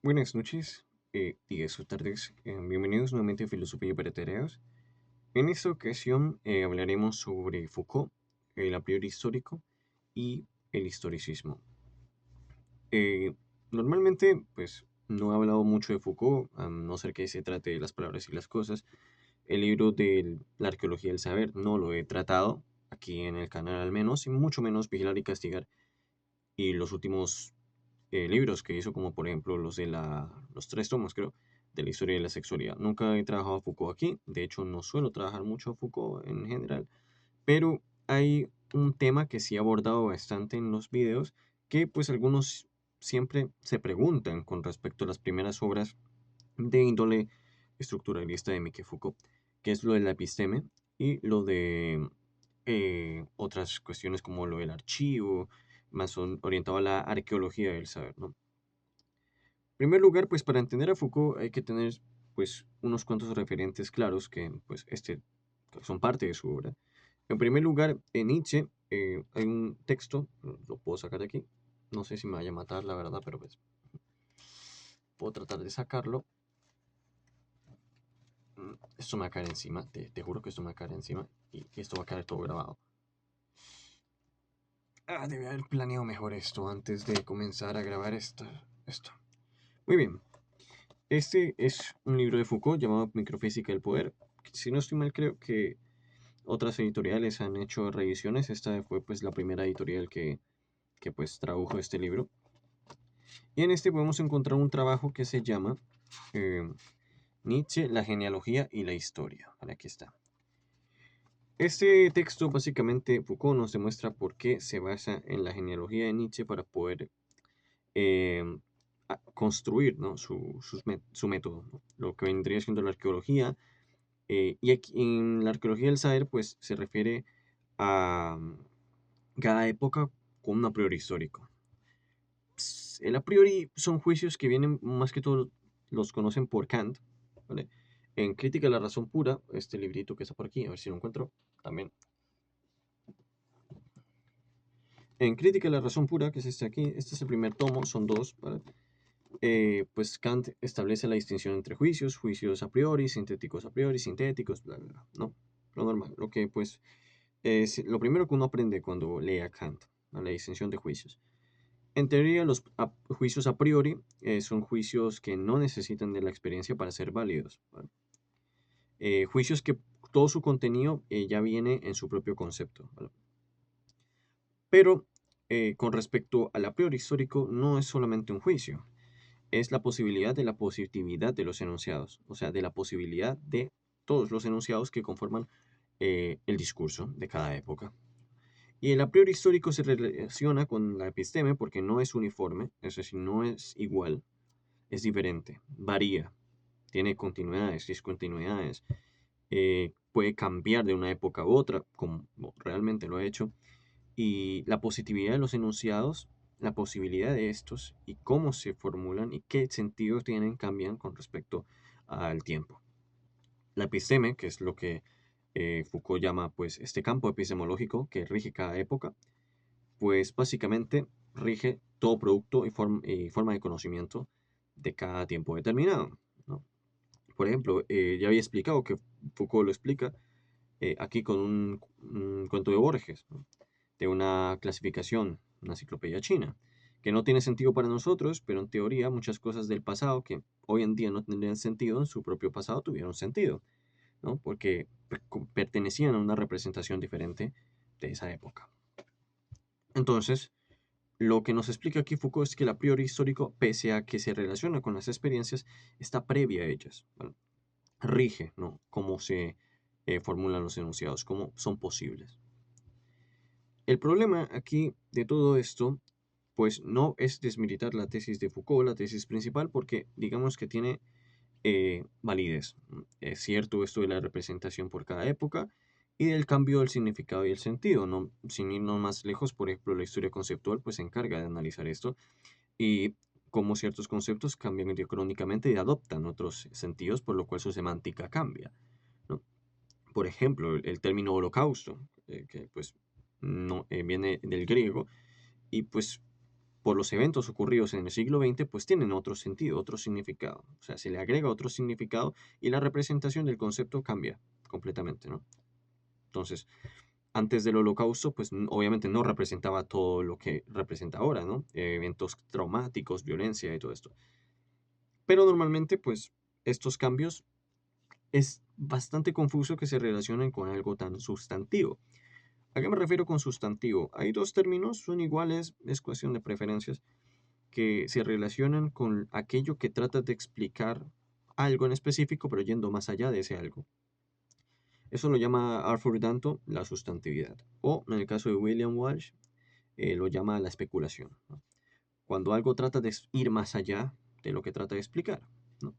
Buenas noches, días o tardes. Bienvenidos nuevamente a Filosofía para Tareas. En esta ocasión hablaremos sobre Foucault, el a priori histórico y el historicismo. Eh, Normalmente, pues, no he hablado mucho de Foucault, a no ser que se trate de las palabras y las cosas. El libro de la arqueología del saber no lo he tratado, aquí en el canal al menos, y mucho menos Vigilar y Castigar. Y los últimos libros que hizo, como por ejemplo los tres tomos, creo, de la historia de la sexualidad. Nunca he trabajado a Foucault aquí, de hecho no suelo trabajar mucho a Foucault en general, pero hay un tema que sí he abordado bastante en los videos, que pues algunos siempre se preguntan con respecto a las primeras obras de índole estructuralista de Michel Foucault, que es lo de la episteme y lo de otras cuestiones como lo del archivo, orientado a la arqueología del saber, ¿no? En primer lugar, pues para entender a Foucault hay que tener pues unos cuantos referentes claros que pues son parte de su obra. En primer lugar, en Nietzsche hay un texto, lo puedo sacar de aquí, no sé si me vaya a matar la verdad, pero pues puedo tratar de sacarlo. Esto me va a caer encima, te juro que esto me va a caer encima y esto va a caer todo grabado. Debe haber planeado mejor esto antes de comenzar a grabar esto. Muy bien, este es un libro de Foucault llamado Microfísica del Poder. Si no estoy mal, creo que otras editoriales han hecho revisiones. Esta fue pues la primera editorial que pues tradujo este libro. Y en este podemos encontrar un trabajo que se llama eh, Nietzsche, la genealogía y la historia. Vale, aquí está. Este texto básicamente Foucault nos demuestra por qué se basa en la genealogía de Nietzsche para poder eh, construir, ¿no? su método, ¿no? Lo que vendría siendo la arqueología. Y aquí, en la arqueología del saber, pues se refiere a cada época con un a priori histórico. El a priori son juicios que vienen más que todo, los conocen por Kant, ¿vale? En Crítica de la Razón Pura, este librito que está por aquí, a ver si lo encuentro también. En Crítica de la Razón Pura, que es este aquí, este es el primer tomo, son dos, ¿vale? Pues Kant establece la distinción entre juicios, juicios a priori, sintéticos a priori, sintéticos, bla, bla, bla, ¿no? Lo normal, lo que pues es lo primero que uno aprende cuando lee a Kant, ¿no? La distinción de juicios. En teoría, los juicios a priori son juicios que no necesitan de la experiencia para ser válidos, ¿vale? Juicios que todo su contenido ya viene en su propio concepto, ¿vale? Pero con respecto al a priori histórico, no es solamente un juicio, es la posibilidad de la positividad de los enunciados, o sea, de la posibilidad de todos los enunciados que conforman el discurso de cada época. Y el a priori histórico se relaciona con la episteme porque no es uniforme, es decir, no es igual, es diferente, varía, tiene continuidades, discontinuidades, puede cambiar de una época a otra, como realmente lo ha hecho, y la positividad de los enunciados, la posibilidad de estos y cómo se formulan y qué sentido tienen cambian con respecto al tiempo. La episteme, que es lo que Foucault llama pues este campo epistemológico que rige cada época, pues básicamente rige todo producto y forma de conocimiento de cada tiempo determinado, ¿no? Por ejemplo, ya había explicado que Foucault lo explica aquí con un cuento de Borges, ¿no? De una clasificación, una enciclopedia china, que no tiene sentido para nosotros, pero en teoría muchas cosas del pasado que hoy en día no tendrían sentido, en su propio pasado tuvieron sentido, ¿no? Porque pertenecían a una representación diferente de esa época. Entonces, lo que nos explica aquí Foucault es que el a priori histórico, pese a que se relaciona con las experiencias, está previa a ellas, ¿vale? Rige, ¿no? Cómo se formulan los enunciados, cómo son posibles. El problema aquí de todo esto, pues no es desmilitar la tesis de Foucault, la tesis principal, porque digamos que tiene validez. Es cierto esto de la representación por cada época y del cambio del significado y el sentido, ¿no? Sin irnos más lejos, por ejemplo, la historia conceptual pues se encarga de analizar esto y cómo ciertos conceptos cambian diacrónicamente y adoptan otros sentidos, por lo cual su semántica cambia, ¿no? Por ejemplo, el término holocausto, que pues no viene del griego y pues por los eventos ocurridos en el siglo XX, pues tienen otro sentido, otro significado. O sea, se le agrega otro significado y la representación del concepto cambia completamente, ¿no? Entonces, antes del Holocausto, pues obviamente no representaba todo lo que representa ahora, ¿no? Eventos traumáticos, violencia y todo esto. Pero normalmente, pues, estos cambios es bastante confuso que se relacionen con algo tan sustantivo. ¿A qué me refiero con sustantivo? Hay dos términos, son iguales, es cuestión de preferencias, que se relacionan con aquello que trata de explicar algo en específico, pero yendo más allá de ese algo. Eso lo llama Arthur Danto la sustantividad, o en el caso de William Walsh, lo llama la especulación, ¿no? Cuando algo trata de ir más allá de lo que trata de explicar, ¿no?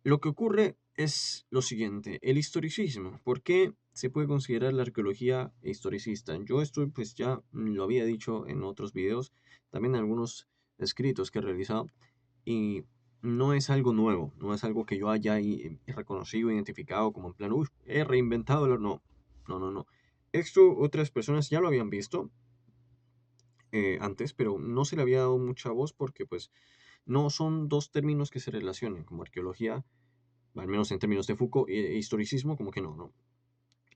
Lo que ocurre es lo siguiente, el historicismo. ¿Por qué se puede considerar la arqueología historicista? Yo esto pues ya lo había dicho en otros videos, también en algunos escritos que he realizado, y no es algo nuevo, no es algo que yo haya reconocido, identificado como en plan, uy, he reinventado, no, no, no, no. Esto otras personas ya lo habían visto antes, pero no se le había dado mucha voz porque pues no son dos términos que se relacionen, como arqueología, al menos en términos de Foucault, historicismo, como que no, ¿no?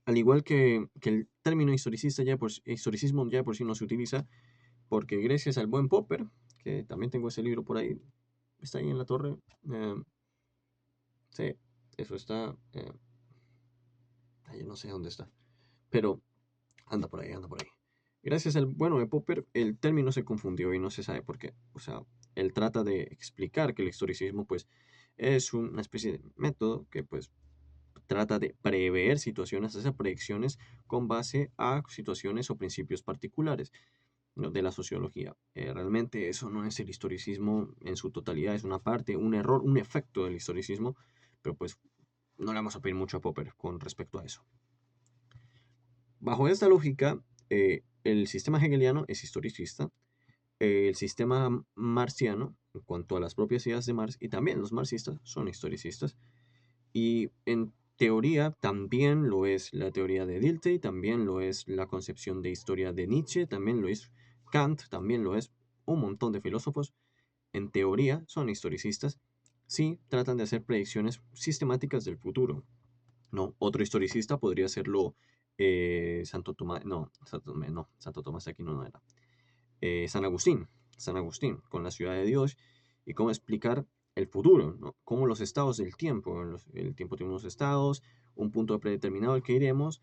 Al igual que el término historicista historicismo ya por sí no se utiliza, porque gracias al buen Popper, que también tengo ese libro por ahí, está ahí en la torre, eh, sí, eso está, ahí no sé dónde está, pero anda por ahí, anda por ahí. Gracias al bueno de Popper, el término se confundió y no se sabe por qué. O sea, él trata de explicar que el historicismo, pues, es una especie de método que, pues, trata de prever situaciones, hacer predicciones con base a situaciones o principios particulares, ¿no? De la sociología. Realmente eso no es el historicismo en su totalidad, es una parte, un error, un efecto del historicismo, pero pues no le vamos a pedir mucho a Popper con respecto a eso. Bajo esta lógica, el sistema hegeliano es historicista, el sistema marciano, en cuanto a las propias ideas de Marx, y también los marxistas son historicistas, y en teoría también lo es la teoría de Dilthey, también lo es la concepción de historia de Nietzsche, también lo es Kant, también lo es un montón de filósofos. En teoría son historicistas, sí tratan de hacer predicciones sistemáticas del futuro. No, otro historicista podría serlo Santo Tomás, no, Santo Tomás de Aquino no era. San Agustín, San Agustín, con la ciudad de Dios y cómo explicar el futuro, ¿no? Cómo los estados del tiempo, el tiempo tiene unos estados, un punto predeterminado al que iremos,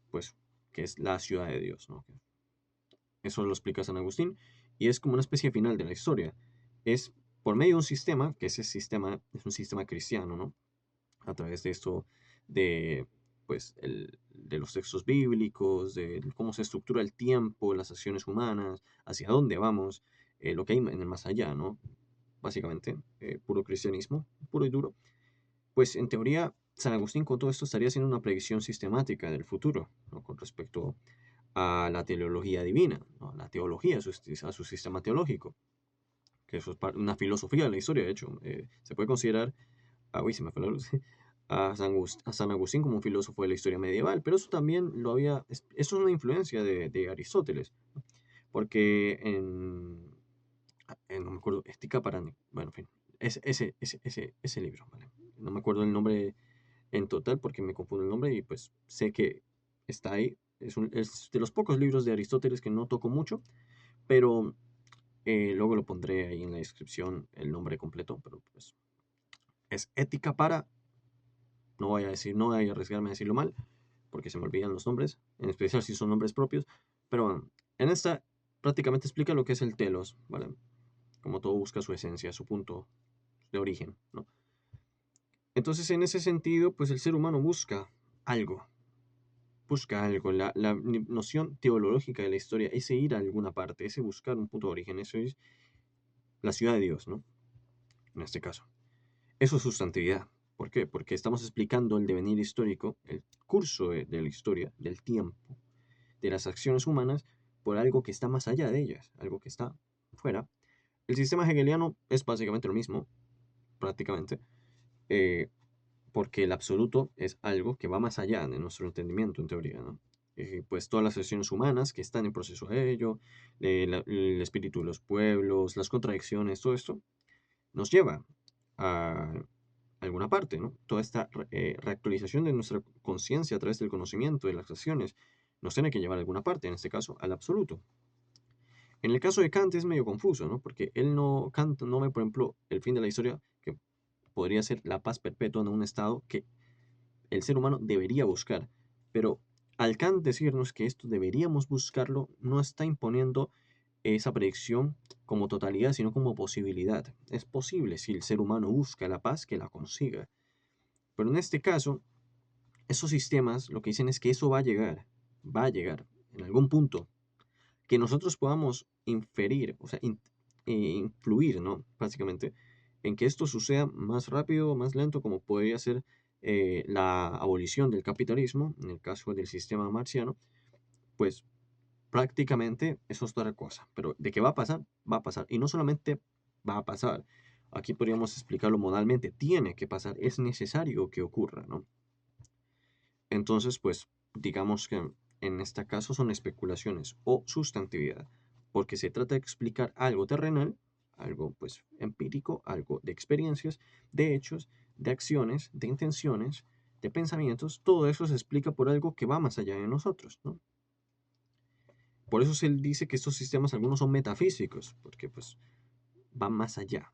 pues, que es la ciudad de Dios, ¿no? Eso lo explica San Agustín y es como una especie final de la historia. Es por medio de un sistema, que ese sistema es un sistema cristiano, ¿no? A través de esto, de, pues, de los textos bíblicos, de cómo se estructura el tiempo, las acciones humanas, hacia dónde vamos, lo que hay en el más allá, ¿no? Básicamente, puro cristianismo, puro y duro. Pues en teoría, San Agustín con todo esto estaría haciendo una predicción sistemática del futuro, ¿no? Con respecto a la teleología divina, ¿no? La teología, a su sistema teológico, que eso es una filosofía de la historia, de hecho. Se puede considerar, uy, se me fue la luz, a San Agustín como un filósofo de la historia medieval, pero eso también eso es una influencia de Aristóteles, ¿no? Porque no me acuerdo, Ética para, bueno, en fin, ese libro, ¿vale? No me acuerdo el nombre en total porque me confundo el nombre y pues sé que está ahí. Es de los pocos libros de Aristóteles que no toco mucho, pero luego lo pondré ahí en la descripción el nombre completo, pero pues es Ética para, no voy a decir, no voy a arriesgarme a decirlo mal, porque se me olvidan los nombres, en especial si son nombres propios, pero bueno, en esta prácticamente explica lo que es el telos, ¿vale? Como todo busca su esencia, su punto de origen, ¿no? Entonces, en ese sentido, pues el ser humano busca algo, la noción teológica de la historia, ese ir a alguna parte, ese buscar un punto de origen, eso es la ciudad de Dios, ¿no? En este caso. Eso es sustantividad. ¿Por qué? Porque estamos explicando el devenir histórico, el curso de la historia, del tiempo, de las acciones humanas, por algo que está más allá de ellas, algo que está fuera. El sistema hegeliano es básicamente lo mismo, prácticamente, eh, porque el absoluto es algo que va más allá de nuestro entendimiento, en teoría, ¿no? pues todas las acciones humanas que están en proceso de ello, el espíritu de los pueblos, las contradicciones, todo esto nos lleva a alguna parte, ¿no? Toda esta reactualización de nuestra conciencia a través del conocimiento, de las acciones, nos tiene que llevar a alguna parte, en este caso al absoluto. En el caso de Kant es medio confuso, ¿no? Porque Kant no ve, por ejemplo, el fin de la historia, que podría ser la paz perpetua en un estado que el ser humano debería buscar. Pero al Kant decirnos que esto deberíamos buscarlo, no está imponiendo esa predicción como totalidad, sino como posibilidad. Es posible, si el ser humano busca la paz, que la consiga. Pero en este caso, esos sistemas lo que dicen es que eso va a llegar en algún punto, que nosotros podamos inferir, o sea, influir, ¿no? Básicamente, en que esto suceda más rápido o más lento, como podría ser la abolición del capitalismo, en el caso del sistema marciano, pues prácticamente eso es otra cosa. Pero de que va a pasar, va a pasar. Y no solamente va a pasar, aquí podríamos explicarlo modalmente, tiene que pasar, es necesario que ocurra, ¿no? Entonces, pues, digamos que en este caso son especulaciones o sustantividad, porque se trata de explicar algo terrenal, algo pues empírico, algo de experiencias, de hechos, de acciones, de intenciones, de pensamientos, todo eso se explica por algo que va más allá de nosotros, ¿no? Por eso se dice que estos sistemas algunos son metafísicos, porque pues van más allá,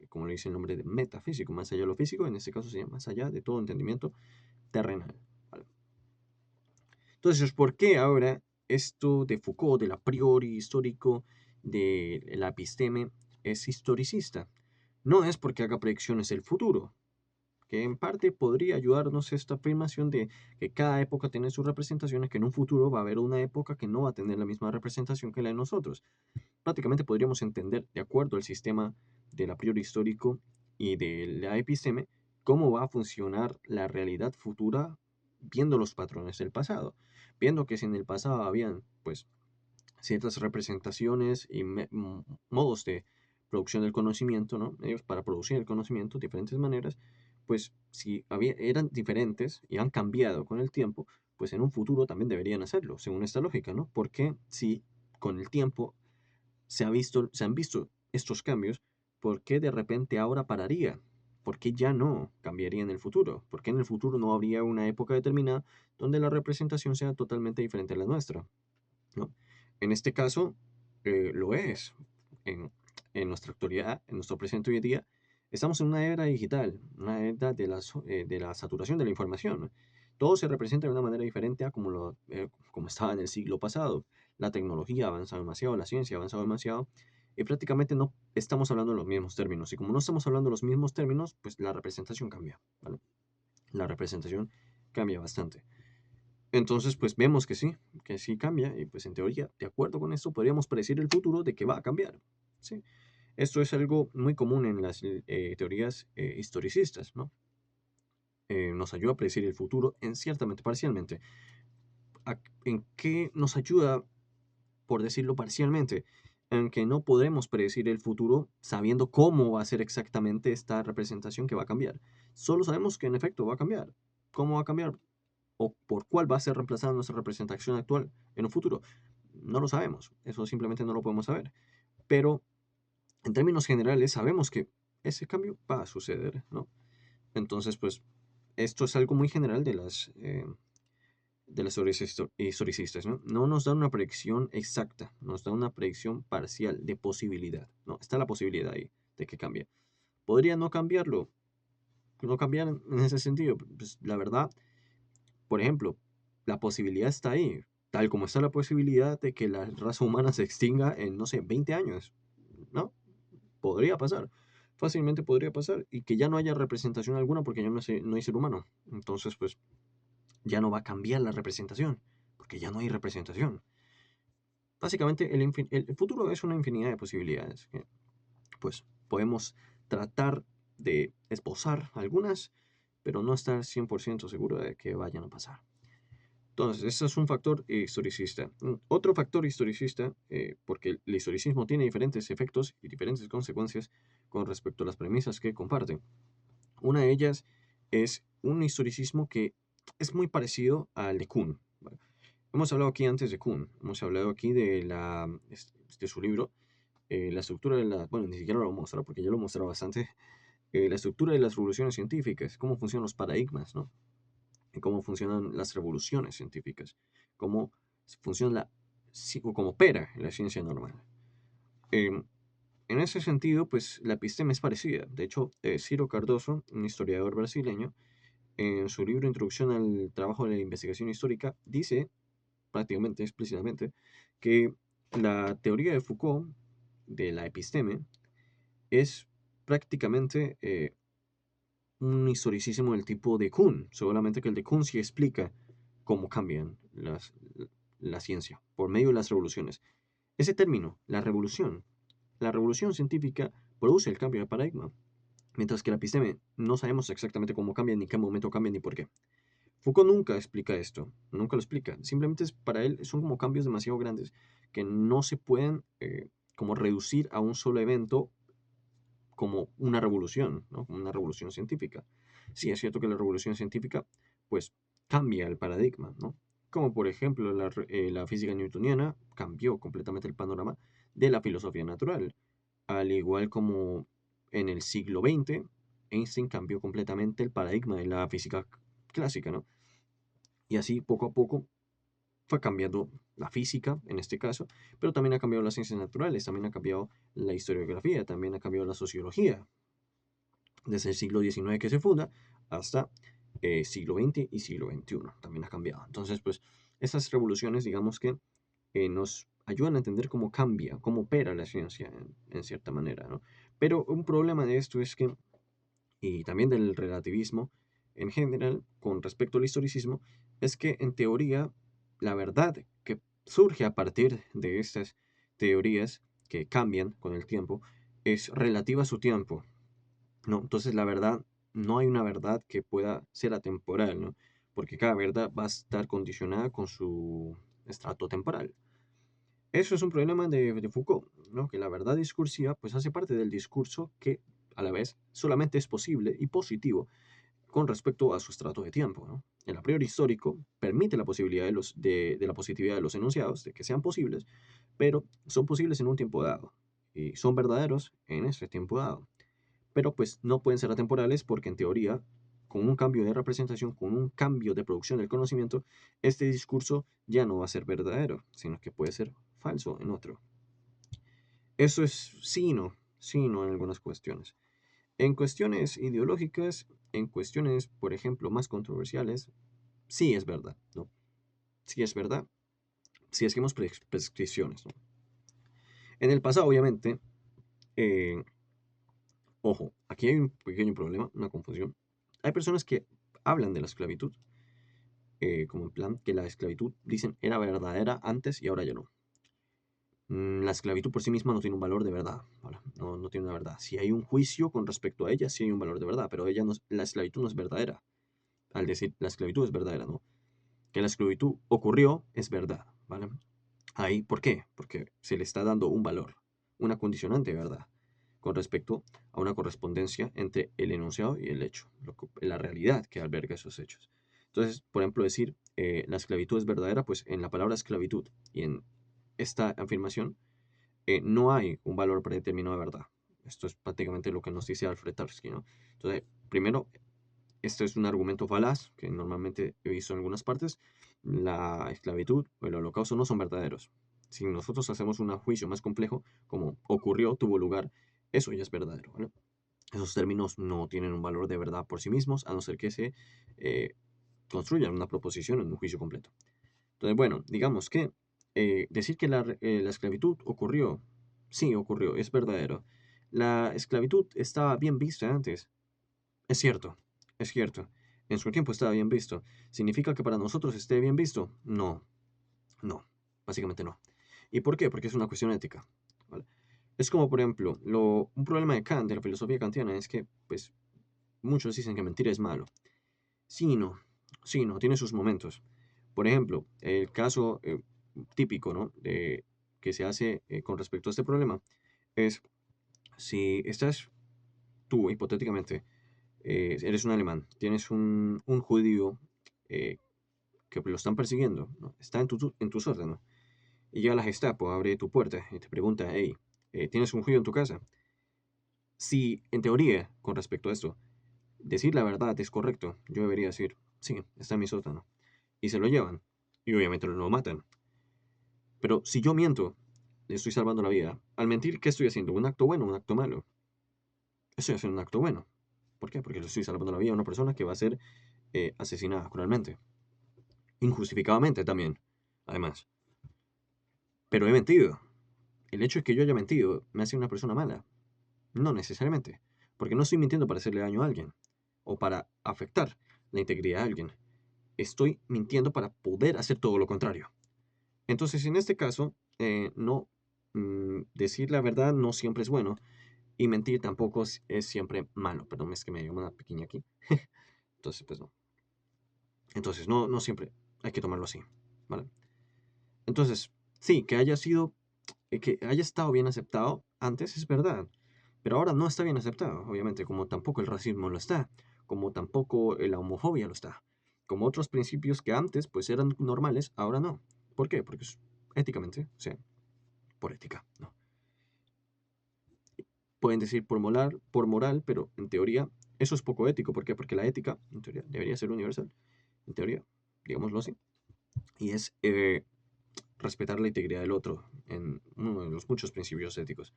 como le dice el nombre de metafísico, más allá de lo físico, en este caso sería más allá de todo entendimiento terrenal, ¿vale? Entonces, ¿por qué ahora esto de Foucault, del a priori histórico, de la episteme, es historicista? No es porque haga predicciones del futuro, que en parte podría ayudarnos esta afirmación de que cada época tiene sus representaciones, que en un futuro va a haber una época que no va a tener la misma representación que la de nosotros. Prácticamente podríamos entender, de acuerdo al sistema del a priori histórico y de la episteme, cómo va a funcionar la realidad futura viendo los patrones del pasado, viendo que si en el pasado habían pues ciertas representaciones y modos de producción del conocimiento, ¿no? Ellos para producir el conocimiento, diferentes maneras, pues si eran diferentes y han cambiado con el tiempo, pues en un futuro también deberían hacerlo, según esta lógica, ¿no? Porque si con el tiempo se han visto estos cambios, ¿por qué de repente ahora pararía? ¿Por qué ya no cambiaría en el futuro? ¿Por qué en el futuro no habría una época determinada donde la representación sea totalmente diferente a la nuestra? ¿No? En este caso, lo es. En, en nuestra actualidad, en nuestro presente hoy en día, estamos en una era digital, una era de la saturación de la información. Todo se representa de una manera diferente a como estaba en el siglo pasado. La tecnología ha avanzado demasiado, la ciencia ha avanzado demasiado, y prácticamente no estamos hablando de los mismos términos. Y como no estamos hablando de los mismos términos, pues la representación cambia, ¿vale? La representación cambia bastante. Entonces, pues vemos que sí cambia, y pues en teoría, de acuerdo con esto, podríamos predecir el futuro de que va a cambiar, ¿sí? Esto es algo muy común en las teorías historicistas, ¿no? Nos ayuda a predecir el futuro en ciertamente, parcialmente. ¿En qué nos ayuda, por decirlo parcialmente? En que no podremos predecir el futuro sabiendo cómo va a ser exactamente esta representación que va a cambiar. Solo sabemos que en efecto va a cambiar. ¿Cómo va a cambiar? ¿O por cuál va a ser reemplazada nuestra representación actual en un futuro? No lo sabemos, eso simplemente no lo podemos saber. Pero en términos generales sabemos que ese cambio va a suceder, ¿no? Entonces, pues, esto es algo muy general de las teorías historicistas, ¿no? No nos da una predicción exacta, nos da una predicción parcial de posibilidad, ¿no? Está la posibilidad ahí de que cambie. ¿Podría no cambiarlo? No cambiar en ese sentido. Pues la verdad, por ejemplo, la posibilidad está ahí, tal como está la posibilidad de que la raza humana se extinga en, no sé, 20 años, ¿no? Podría pasar, fácilmente podría pasar, y que ya no haya representación alguna porque ya no hay ser humano. Entonces, pues, ya no va a cambiar la representación, porque ya no hay representación. Básicamente, el futuro es una infinidad de posibilidades que, pues, podemos tratar de esbozar algunas, pero no estar 100% seguro de que vayan a pasar. Entonces, ese es un factor historicista. Otro factor historicista, porque el historicismo tiene diferentes efectos y diferentes consecuencias con respecto a las premisas que comparten. Una de ellas es un historicismo que es muy parecido al de Kuhn, ¿vale? hemos hablado aquí antes de Kuhn, hemos hablado aquí de su libro, la estructura de la, bueno, ni siquiera lo voy a mostrar porque ya lo he mostrado bastante, la estructura de las revoluciones científicas, cómo funcionan los paradigmas, ¿no? Y cómo funcionan las revoluciones científicas, cómo funciona o cómo opera la ciencia normal. Em, en ese sentido, pues la episteme es parecida. De hecho, Ciro Cardoso, un historiador brasileño, en su libro Introducción al trabajo de la investigación histórica, dice prácticamente explícitamente que la teoría de Foucault de la episteme es prácticamente un historicismo del tipo de Kuhn, solamente que el de Kuhn sí explica cómo cambian la ciencia por medio de las revoluciones. Ese término, la revolución científica produce el cambio de paradigma, mientras que la episteme no sabemos exactamente cómo cambia, ni qué momento cambia, ni por qué. Foucault nunca explica esto, nunca lo explica. Simplemente para él son como cambios demasiado grandes que no se pueden como reducir a un solo evento como una revolución, ¿no? Como una revolución científica. Sí, es cierto que la revolución científica, pues, cambia el paradigma, ¿no? Como por ejemplo la física newtoniana cambió completamente el panorama de la filosofía natural, al igual como en el siglo XX, Einstein cambió completamente el paradigma de la física clásica, ¿no? Y así poco a poco fue cambiando la física, en este caso, pero también ha cambiado las ciencias naturales, también ha cambiado la historiografía, también ha cambiado la sociología, desde el siglo XIX que se funda hasta siglo XX y siglo XXI. También ha cambiado. Entonces, pues, esas revoluciones, digamos que nos ayudan a entender cómo cambia, cómo opera la ciencia en cierta manera, ¿no? Pero un problema de esto es que, y también del relativismo en general, con respecto al historicismo, es que en teoría la verdad que surge a partir de estas teorías que cambian con el tiempo es relativa a su tiempo, ¿no? Entonces la verdad, no hay una verdad que pueda ser atemporal, ¿no? Porque cada verdad va a estar condicionada con su estrato temporal. Eso es un problema de Foucault, ¿no? Que la verdad discursiva pues hace parte del discurso que a la vez solamente es posible y positivo con respecto a su estrato de tiempo, ¿no? El a priori histórico permite la posibilidad de la positividad de los enunciados, de que sean posibles, pero son posibles en un tiempo dado y son verdaderos en ese tiempo dado, pero pues no pueden ser atemporales porque en teoría, con un cambio de representación, con un cambio de producción del conocimiento, este discurso ya no va a ser verdadero, sino que puede ser falso en otro. Eso es sí, no en algunas cuestiones. En cuestiones ideológicas, en cuestiones, por ejemplo, más controversiales, sí es verdad, ¿no? Sí es verdad, si es que hemos prescripciones, ¿no? En el pasado, obviamente, eh, ojo, aquí hay un pequeño problema, una confusión. Hay personas que hablan de la esclavitud, como en plan que la esclavitud, dicen, era verdadera antes y ahora ya no. La esclavitud por sí misma no tiene un valor de verdad, ¿vale? No, no tiene una verdad. Si hay un juicio con respecto a ella, sí hay un valor de verdad, pero ella no, la esclavitud no es verdadera. Al decir la esclavitud es verdadera, ¿no? Que la esclavitud ocurrió es verdad, ¿vale? Ahí, ¿por qué? Porque se le está dando un valor, una condicionante de verdad, con respecto a una correspondencia entre el enunciado y el hecho, la realidad que alberga esos hechos. Entonces, por ejemplo, decir la esclavitud es verdadera, pues en la palabra esclavitud y en esta afirmación no hay un valor predeterminado de verdad. Esto es prácticamente lo que nos dice Alfred Tarski, ¿no? Entonces, primero, esto es un argumento falaz que normalmente he visto en algunas partes. La esclavitud o el holocausto no son verdaderos. Si nosotros hacemos un juicio más complejo, como ocurrió, tuvo lugar, eso ya es verdadero, ¿vale? Esos términos no tienen un valor de verdad por sí mismos, a no ser que se eh, construyan una proposición en un juicio completo. Entonces, bueno, digamos que decir que la esclavitud ocurrió, sí ocurrió, es verdadero. La esclavitud estaba bien vista antes, es cierto, es cierto. En su tiempo estaba bien visto. ¿Significa que para nosotros esté bien visto? No, no, básicamente no. ¿Y por qué? Porque es una cuestión ética, ¿vale? Es como, por ejemplo, un problema de Kant, de la filosofía kantiana, es que, pues, muchos dicen que mentir es malo. Sí y no, sí y no, tiene sus momentos. Por ejemplo, el caso típico, ¿no? Que se hace con respecto a este problema es si estás tú, hipotéticamente, eres un alemán, tienes un judío eh, que lo están persiguiendo, ¿no? Está en tu sótano. Y llega la Gestapo, abre tu puerta y te pregunta, hey, ¿tienes un judío en tu casa? Si, en teoría, con respecto a esto, decir la verdad es correcto, yo debería decir, sí, está en mi sótano. Y se lo llevan. Y obviamente lo matan. Pero si yo miento, le estoy salvando la vida. Al mentir, ¿qué estoy haciendo? ¿Un acto bueno o un acto malo? Estoy haciendo un acto bueno. ¿Por qué? Porque le estoy salvando la vida a una persona que va a ser asesinada cruelmente. Injustificadamente también, además. Pero he mentido. El hecho de que yo haya mentido me hace una persona mala. No necesariamente. Porque no estoy mintiendo para hacerle daño a alguien. O para afectar la integridad de alguien. Estoy mintiendo para poder hacer todo lo contrario. Entonces, en este caso, no decir la verdad no siempre es bueno y mentir tampoco es siempre malo. Perdón, es que me dio una pequeña aquí. Entonces, pues no. Entonces, no siempre hay que tomarlo así, ¿vale? Entonces, sí, que haya estado bien aceptado antes es verdad, pero ahora no está bien aceptado, obviamente, como tampoco el racismo lo está, como tampoco la homofobia lo está, como otros principios que antes pues eran normales, ahora no. ¿Por qué? Porque es éticamente, o sea, por ética, ¿no? Pueden decir por moral, pero en teoría eso es poco ético. ¿Por qué? Porque la ética, en teoría, debería ser universal, en teoría, digámoslo así, y es respetar la integridad del otro en uno de los muchos principios éticos,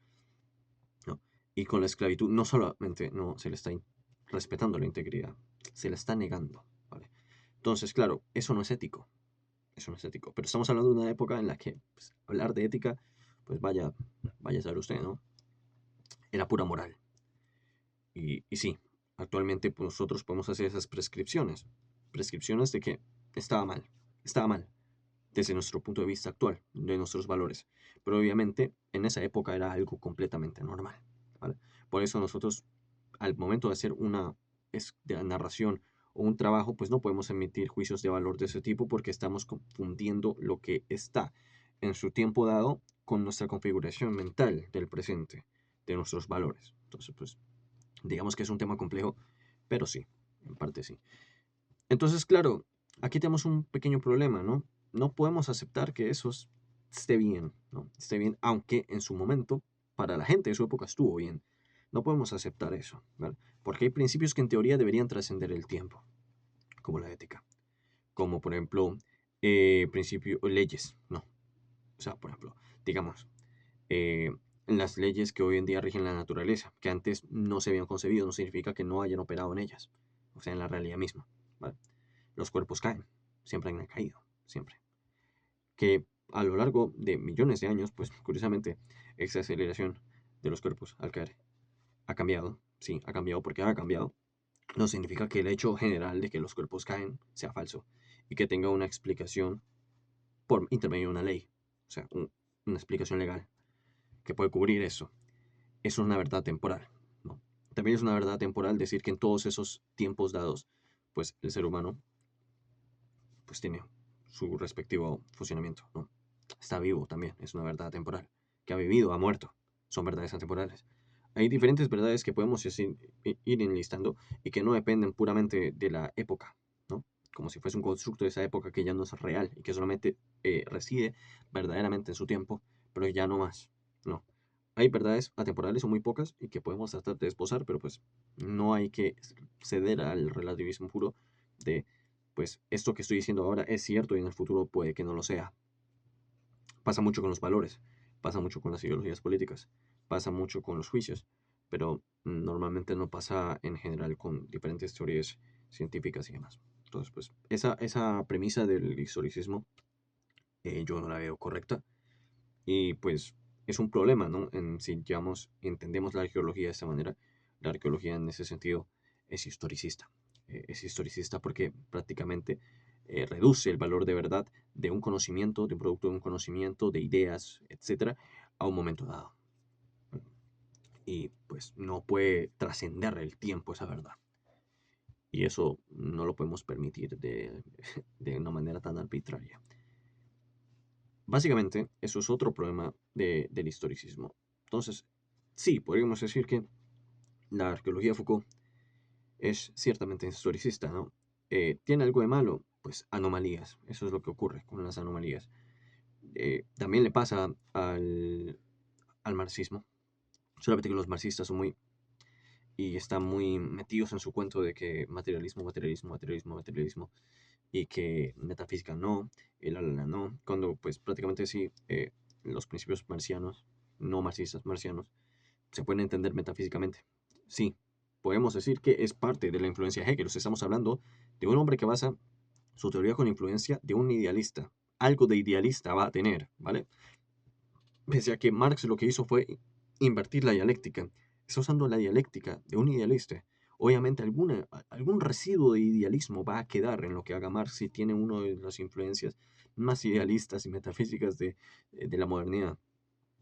¿no? Y con la esclavitud no solamente no se le está respetando la integridad, se la está negando, ¿vale? Entonces, claro, eso no es ético, pero estamos hablando de una época en la que pues, hablar de ética, pues vaya a saber usted, ¿no? Era pura moral. Y sí, actualmente pues, nosotros podemos hacer esas prescripciones de que estaba mal, desde nuestro punto de vista actual, de nuestros valores. Pero obviamente en esa época era algo completamente normal, ¿vale? Por eso nosotros, al momento de hacer una de narración o un trabajo, pues no podemos emitir juicios de valor de ese tipo porque estamos confundiendo lo que está en su tiempo dado con nuestra configuración mental del presente, de nuestros valores. Entonces, pues digamos que es un tema complejo, pero sí, en parte sí. Entonces, claro, aquí tenemos un pequeño problema, ¿no? No podemos aceptar que esté bien, ¿no? Esté bien, aunque en su momento, para la gente de su época estuvo bien. No podemos aceptar eso, ¿vale? Porque hay principios que en teoría deberían trascender el tiempo, como la ética, como por ejemplo, leyes, ¿no? O sea, por ejemplo, digamos, eh, las leyes que hoy en día rigen la naturaleza, que antes no se habían concebido, no significa que no hayan operado en ellas, o sea, en la realidad misma, ¿vale? Los cuerpos caen, siempre han caído, siempre. Que a lo largo de millones de años, pues curiosamente, esa aceleración de los cuerpos al caer ha cambiado, sí, ha cambiado porque ha cambiado. No significa que el hecho general de que los cuerpos caen sea falso y que tenga una explicación por intermedio de una ley, o sea, una explicación legal que puede cubrir eso. Eso es una verdad temporal, ¿no? También es una verdad temporal decir que en todos esos tiempos dados, pues el ser humano pues tiene su respectivo funcionamiento, ¿no? Está vivo también, es una verdad temporal. Que ha vivido, ha muerto, son verdades atemporales. Hay diferentes verdades que podemos ir enlistando y que no dependen puramente de la época, ¿no? Como si fuese un constructo de esa época que ya no es real y que solamente reside verdaderamente en su tiempo, pero ya no más, ¿no? Hay verdades atemporales, son muy pocas y que podemos tratar de esbozar, pero pues no hay que ceder al relativismo puro de, pues esto que estoy diciendo ahora es cierto y en el futuro puede que no lo sea. Pasa mucho con los valores, pasa mucho con las ideologías políticas, pasa mucho con los juicios, pero normalmente no pasa en general con diferentes teorías científicas y demás. Entonces, pues esa premisa del historicismo yo no la veo correcta y pues es un problema, ¿no? Si entendemos la arqueología de esta manera, la arqueología en ese sentido es historicista. Es historicista porque prácticamente reduce el valor de verdad de un conocimiento, de un producto de un conocimiento, de ideas, etcétera, a un momento dado. Y pues no puede trascender el tiempo esa verdad. Y eso no lo podemos permitir de una manera tan arbitraria. Básicamente, eso es otro problema del historicismo. Entonces, sí, podríamos decir que la arqueología de Foucault es ciertamente historicista, ¿no? ¿Tiene algo de malo? pues anomalías. Eso es lo que ocurre con las anomalías. También le pasa al marxismo, solamente que los marxistas son muy y están muy metidos en su cuento de que materialismo, materialismo, materialismo, materialismo, y que metafísica no, el no, cuando pues prácticamente sí, los principios marcianos, no marxistas, marcianos, se pueden entender metafísicamente. Sí, podemos decir que es parte de la influencia de Hegel. O sea, estamos hablando de un hombre que basa su teoría con influencia de un idealista. Algo de idealista va a tener, ¿vale? Pese a que Marx lo que hizo fue invertir la dialéctica. Está usando la dialéctica de un idealista. Obviamente algún residuo de idealismo va a quedar en lo que haga Marx si tiene una de las influencias más idealistas y metafísicas de la modernidad.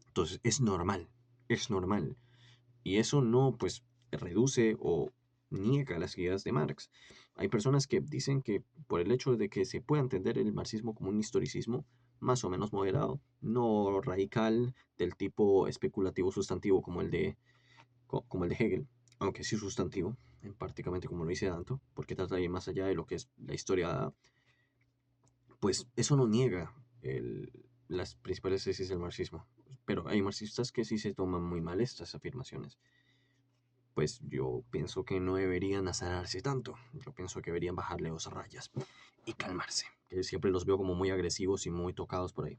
Entonces es normal, es normal. Y eso no, pues, reduce o niega las ideas de Marx. Hay personas que dicen que por el hecho de que se pueda entender el marxismo como un historicismo más o menos moderado, no radical del tipo especulativo sustantivo como el de Hegel, aunque sí sustantivo, en prácticamente como lo dice Danto, porque trata de ir más allá de lo que es la historia, pues eso no niega las principales tesis del marxismo. Pero hay marxistas que sí se toman muy mal estas afirmaciones. Pues yo pienso que no deberían azararse tanto. Yo pienso que deberían bajarle 2 rayas y calmarse. Que siempre los veo como muy agresivos y muy tocados por ahí.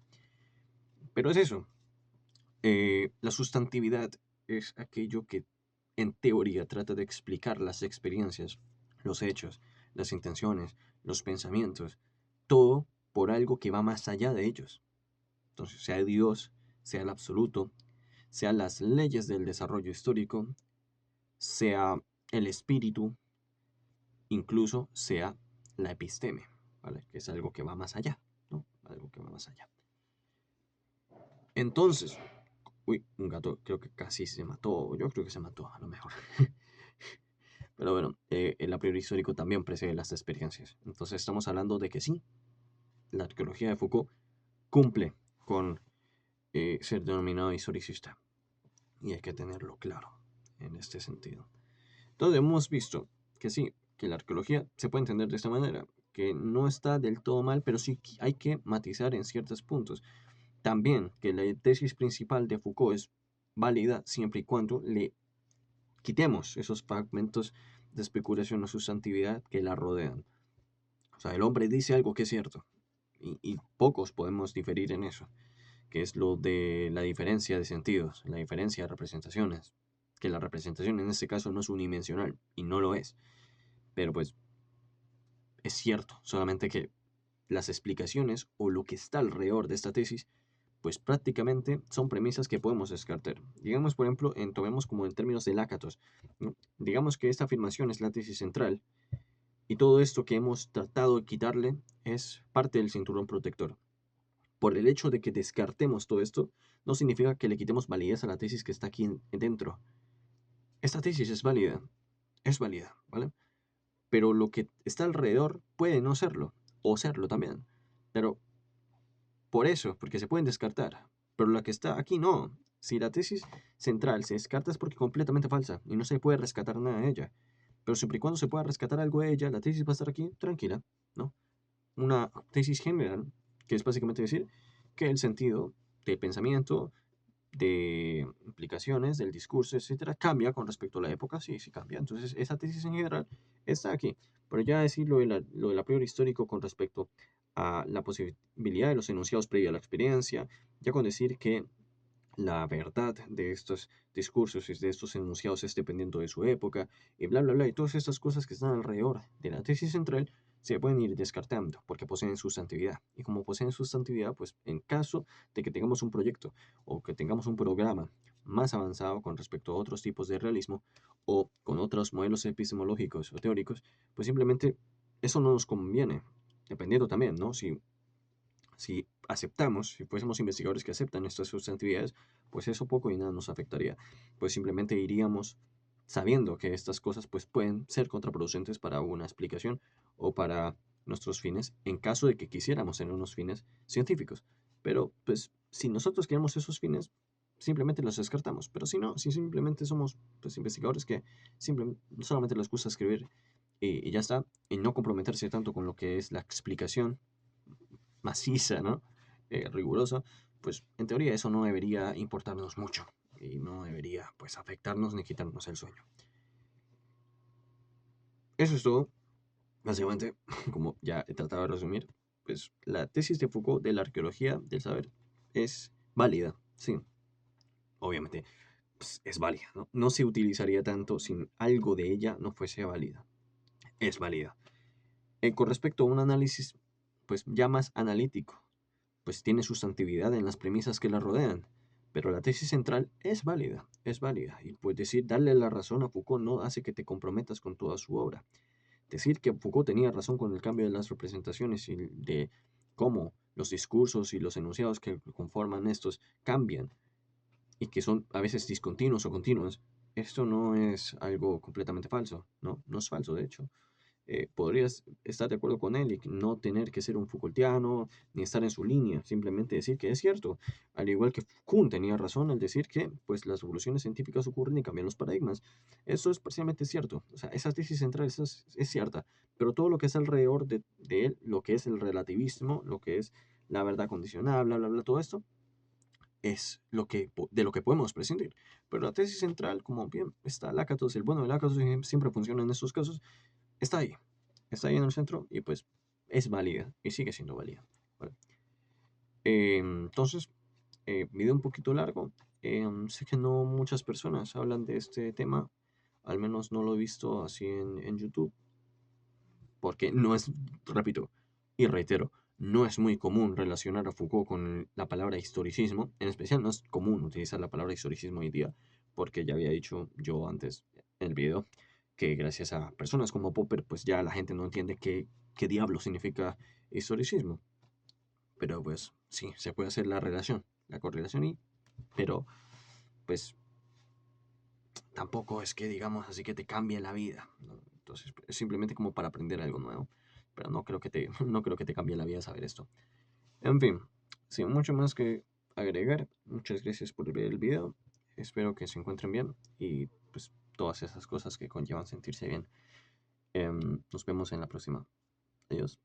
Pero es eso. La sustantividad es aquello que en teoría trata de explicar las experiencias, los hechos, las intenciones, los pensamientos, todo por algo que va más allá de ellos. Entonces, sea Dios, sea el absoluto, sea las leyes del desarrollo histórico, sea el espíritu, incluso sea la episteme, ¿vale? Que es algo que va más allá, ¿no? Algo que va más allá. Entonces, uy, un gato creo que casi se mató, yo creo que se mató a lo mejor. Pero bueno, el a priori histórico también precede las experiencias. Entonces estamos hablando de que sí, la arqueología de Foucault cumple con ser denominado historicista. Y hay que tenerlo claro en este sentido. Entonces hemos visto que sí, que la arqueología se puede entender de esta manera, que no está del todo mal, pero sí hay que matizar en ciertos puntos. También que la tesis principal de Foucault es válida siempre y cuando le quitemos esos fragmentos de especulación o sustantividad que la rodean. O sea, el hombre dice algo que es cierto y pocos podemos diferir en eso, que es lo de la diferencia de sentidos, la diferencia de representaciones, que la representación en este caso no es unidimensional y no lo es, pero pues es cierto, solamente que las explicaciones o lo que está alrededor de esta tesis pues prácticamente son premisas que podemos descartar. Digamos, por ejemplo, tomemos como en términos de Lácatos, ¿no? Digamos que esta afirmación es la tesis central y todo esto que hemos tratado de quitarle es parte del cinturón protector. Por el hecho de que descartemos todo esto, no significa que le quitemos validez a la tesis que está aquí dentro. Esta tesis es válida, ¿vale? Pero lo que está alrededor puede no serlo, o serlo también. Pero por eso, porque se pueden descartar. Pero la que está aquí no. Si la tesis central se descarta es porque es completamente falsa y no se puede rescatar nada de ella. Pero siempre y cuando se pueda rescatar algo de ella, la tesis va a estar aquí tranquila, ¿no? Una tesis general, que es básicamente decir que el sentido del pensamiento, de implicaciones, del discurso, etcétera, cambia con respecto a la época, sí, sí cambia. Entonces, esa tesis en general está aquí. Pero ya decir lo del a priori histórico con respecto a la posibilidad de los enunciados previa a la experiencia, ya con decir que la verdad de estos discursos y de estos enunciados es dependiendo de su época, y bla, bla, bla, y todas estas cosas que están alrededor de la tesis central se pueden ir descartando porque poseen sustantividad. Y como poseen sustantividad, pues en caso de que tengamos un proyecto o que tengamos un programa más avanzado con respecto a otros tipos de realismo o con otros modelos epistemológicos o teóricos, pues simplemente eso no nos conviene, dependiendo también, ¿no? Si aceptamos, si fuésemos investigadores que aceptan estas sustantividades, pues eso poco y nada nos afectaría. Pues simplemente iríamos sabiendo que estas cosas pues pueden ser contraproducentes para una explicación o para nuestros fines en caso de que quisiéramos tener unos fines científicos. Pero pues si nosotros queremos esos fines, simplemente los descartamos. Pero si no, si simplemente somos pues investigadores que simplemente solamente les gusta escribir y ya está, y no comprometerse tanto con lo que es la explicación maciza, ¿no? Rigurosa, pues en teoría eso no debería importarnos mucho y no debería pues afectarnos ni quitarnos el sueño. Eso es todo. Básicamente, como ya he tratado de resumir, pues la tesis de Foucault de la arqueología del saber es válida, sí, obviamente pues, es válida, ¿no? No se utilizaría tanto si algo de ella no fuese válida. Es válida. Con respecto a un análisis, pues ya más analítico, pues tiene sustantividad en las premisas que la rodean, pero la tesis central es válida, y pues decir darle la razón a Foucault no hace que te comprometas con toda su obra. Decir que Foucault tenía razón con el cambio de las representaciones y de cómo los discursos y los enunciados que conforman estos cambian y que son a veces discontinuos o continuos, esto no es algo completamente falso, ¿no? No es falso, de hecho. Podrías estar de acuerdo con él y no tener que ser un Foucaultiano ni estar en su línea, simplemente decir que es cierto. Al igual que Kuhn tenía razón al decir que pues, las revoluciones científicas ocurren y cambian los paradigmas. Eso es parcialmente cierto. O sea, esa tesis central es cierta, pero todo lo que es alrededor de él, lo que es el relativismo, lo que es la verdad condicional, bla, bla, bla, todo esto, es de lo que podemos prescindir. Pero la tesis central, como bien está Lakatos, el bueno de Lakatos siempre funciona en estos casos, está ahí. Está ahí en el centro y pues es válida y sigue siendo válida. ¿Vale? Entonces, video un poquito largo. Sé que no muchas personas hablan de este tema, al menos no lo he visto así en YouTube, porque no es, repito y reitero, no es muy común relacionar a Foucault con la palabra historicismo. En especial no es común utilizar la palabra historicismo hoy día, porque ya había dicho yo antes en el video que gracias a personas como Popper, pues ya la gente no entiende qué diablo significa historicismo. Pero pues sí, se puede hacer la relación, la correlación, pero pues tampoco es que digamos así que te cambie la vida, ¿no? Entonces es simplemente como para aprender algo nuevo, pero no creo que no creo que te cambie la vida saber esto. En fin, sin mucho más que agregar, muchas gracias por ver el video, espero que se encuentren bien y pues todas esas cosas que conllevan sentirse bien. Nos vemos en la próxima. Adiós.